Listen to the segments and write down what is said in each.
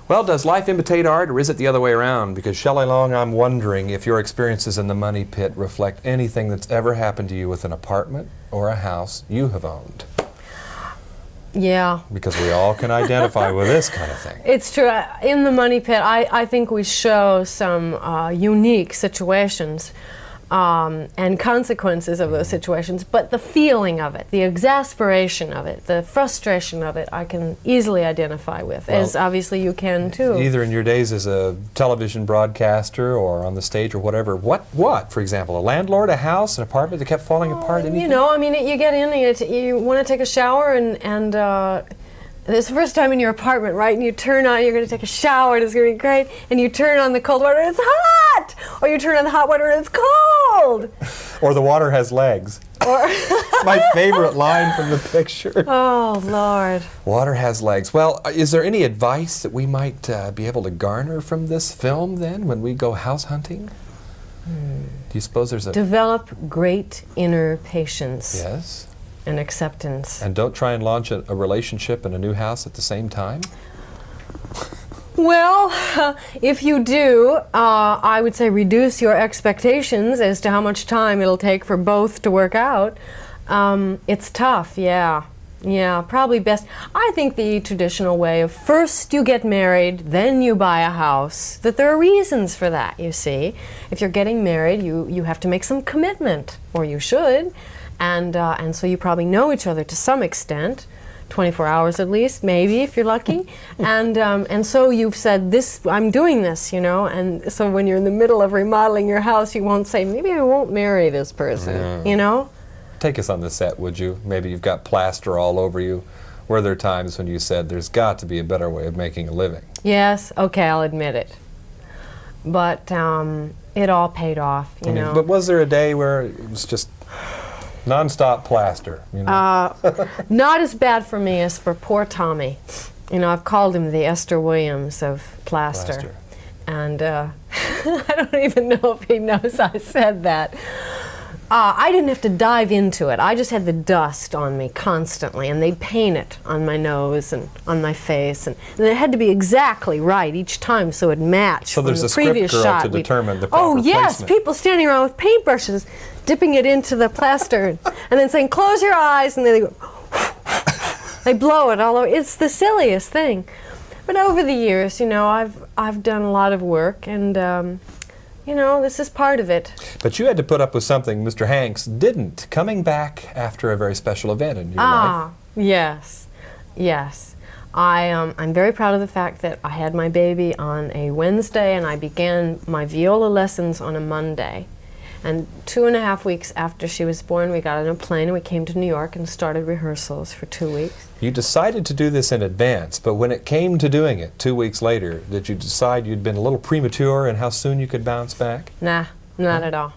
Well, does life imitate art, or is it the other way around? Because Shelley Long, I'm wondering if your experiences in the money pit reflect anything that's ever happened to you with an apartment or a house you have owned. Yeah. Because we all can identify with this kind of thing. It's true. In the money pit, I think we show some unique situations and consequences of those situations, but the feeling of it, the exasperation of it, the frustration of it, I can easily identify with, as obviously you can too. Either in your days as a television broadcaster or on the stage or whatever. What, for example, a landlord, a house, an apartment that kept falling apart? Anything? You know, I mean, you get in, you want to take a shower, and it's the first time in your apartment, right? And you turn on, you're going to take a shower, and it's going to be great, and you turn on the cold water, and it's hot! Or you turn on the hot water, and it's cold! Or the water has legs. Or my favorite line from the picture. Oh, Lord. Water has legs. Well, is there any advice that we might be able to garner from this film, then, when we go house hunting? Do you suppose there's a... Develop great inner patience. Yes. And acceptance. And don't try and launch a relationship in a new house at the same time? Well, if you do, I would say reduce your expectations as to how much time it'll take for both to work out. It's tough, yeah. Yeah, probably best. I think the traditional way of first you get married, then you buy a house, that there are reasons for that, you see. If you're getting married, you have to make some commitment, or you should. And so you probably know each other to some extent, 24 hours at least, maybe, if you're lucky. And so you've said, I'm doing this, you know, and so when you're in the middle of remodeling your house, you won't say, maybe I won't marry this person, you know? Take us on the set, would you? Maybe you've got plaster all over you. Were there times when you said, there's got to be a better way of making a living? Yes, okay, I'll admit it. But it all paid off, you know. But was there a day where it was just non-stop plaster, you know? Not as bad for me as for poor Tommy. You know, I've called him the Esther Williams of plaster. And I don't even know if he knows I said that. I didn't have to dive into it. I just had the dust on me constantly, and they'd paint it on my nose and on my face, and it had to be exactly right each time so it matched. So there's the a script previous girl shot. to determine the proper Oh yes, placement. people standing around with paintbrushes, dipping it into the plaster, and then saying, "Close your eyes," and then they go. They blow it all over. It's the silliest thing. But over the years, you know, I've done a lot of work, and you know, this is part of it. But you had to put up with something Mr. Hanks didn't, coming back after a very special event in your life. Yes, yes. I'm very proud of the fact that I had my baby on a Wednesday, and I began my viola lessons on a Monday. And 2.5 weeks after she was born, we got on a plane and we came to New York and started rehearsals for 2 weeks. You decided to do this in advance, but when it came to doing it 2 weeks later, did you decide you'd been a little premature and how soon you could bounce back? Nah, not at all.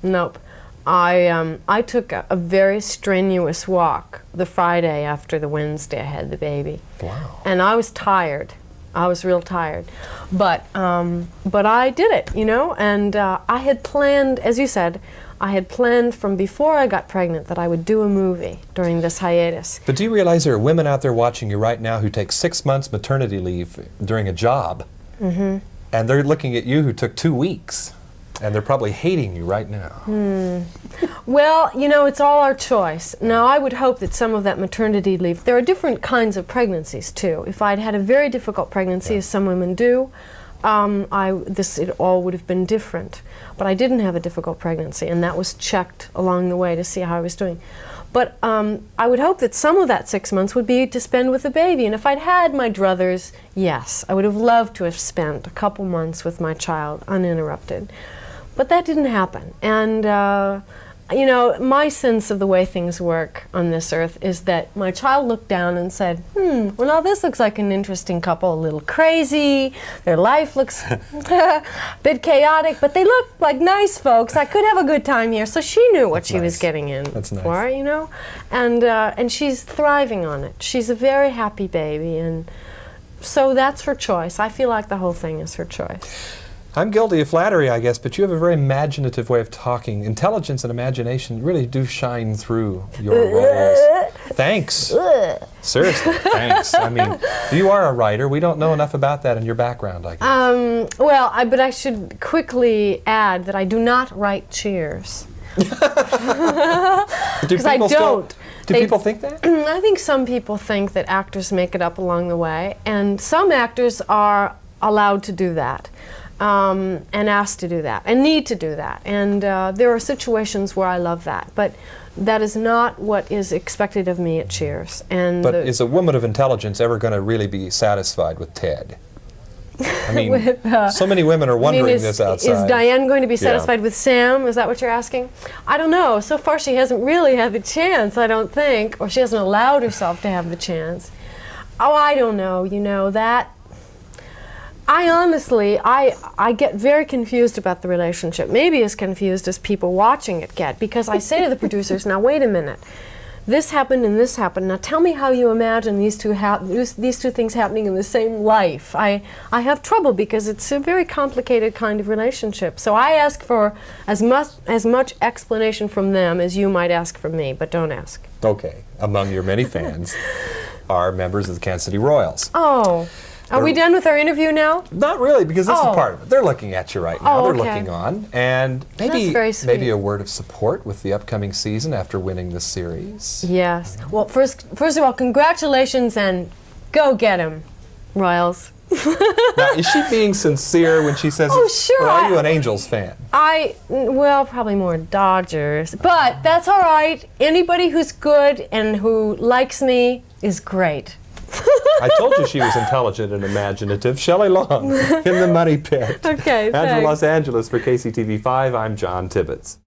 Nope. I took a very strenuous walk the Friday after the Wednesday I had the baby. Wow. And I was tired. I was real tired. But I did it, you know, and I had planned, as you said, I had planned from before I got pregnant that I would do a movie during this hiatus. But do you realize there are women out there watching you right now who take 6 months maternity leave during a job, and they're looking at you who took 2 weeks, and they're probably hating you right now. Well, you know, it's all our choice. Now, I would hope that some of that maternity leave, there are different kinds of pregnancies, too. If I'd had a very difficult pregnancy, as some women do, it all would have been different. But I didn't have a difficult pregnancy, and that was checked along the way to see how I was doing. But I would hope that some of that 6 months would be to spend with the baby. And if I'd had my druthers, yes, I would have loved to have spent a couple months with my child uninterrupted. But that didn't happen. And you know, my sense of the way things work on this earth is that my child looked down and said, well, now this looks like an interesting couple, a little crazy, their life looks a bit chaotic, but they look like nice folks. I could have a good time here. So she knew what she was getting in for, you know, and she's thriving on it. She's a very happy baby, and so that's her choice. I feel like the whole thing is her choice. I'm guilty of flattery, I guess, but you have a very imaginative way of talking. Intelligence and imagination really do shine through your roles. thanks. Ugh. Seriously, thanks. I mean, you are a writer. We don't know enough about that in your background, I guess. Well, but I should quickly add that I do not write cheers. Because I don't. Do people think that? I think some people think that actors make it up along the way, and some actors are allowed to do that, and asked to do that, and need to do that. And there are situations where I love that, but that is not what is expected of me at Cheers. And but is a woman of intelligence ever going to really be satisfied with Ted? I mean, with, so many women are wondering this outside. Is Diane going to be satisfied with Sam? Is that what you're asking? I don't know. So far she hasn't really had the chance, I don't think, or she hasn't allowed herself to have the chance. Oh, I don't know, you know, that... I honestly, I get very confused about the relationship, maybe as confused as people watching it get, because I say to the producers, now wait a minute, this happened and this happened. Now tell me how you imagine these two things happening in the same life. I have trouble because it's a very complicated kind of relationship. So I ask for as much explanation from them as you might ask from me, but don't ask. Okay. Among your many fans are members of the Kansas City Royals. Oh. Are we done with our interview now? Not really, because this is part of it. They're looking at you right now. Oh, They're okay. looking on. And That's very sweet. maybe a word of support with the upcoming season after winning the series. Yes. Well, first of all, congratulations and go get him, Royals. Now, is she being sincere when she says, Oh, sure. or are you an Angels fan? Well, probably more Dodgers. But that's all right. Anybody who's good and who likes me is great. I told you she was intelligent and imaginative. Shelley Long in the Money Pit. Okay, And thanks. from Los Angeles for KCTV5, I'm John Tibbets.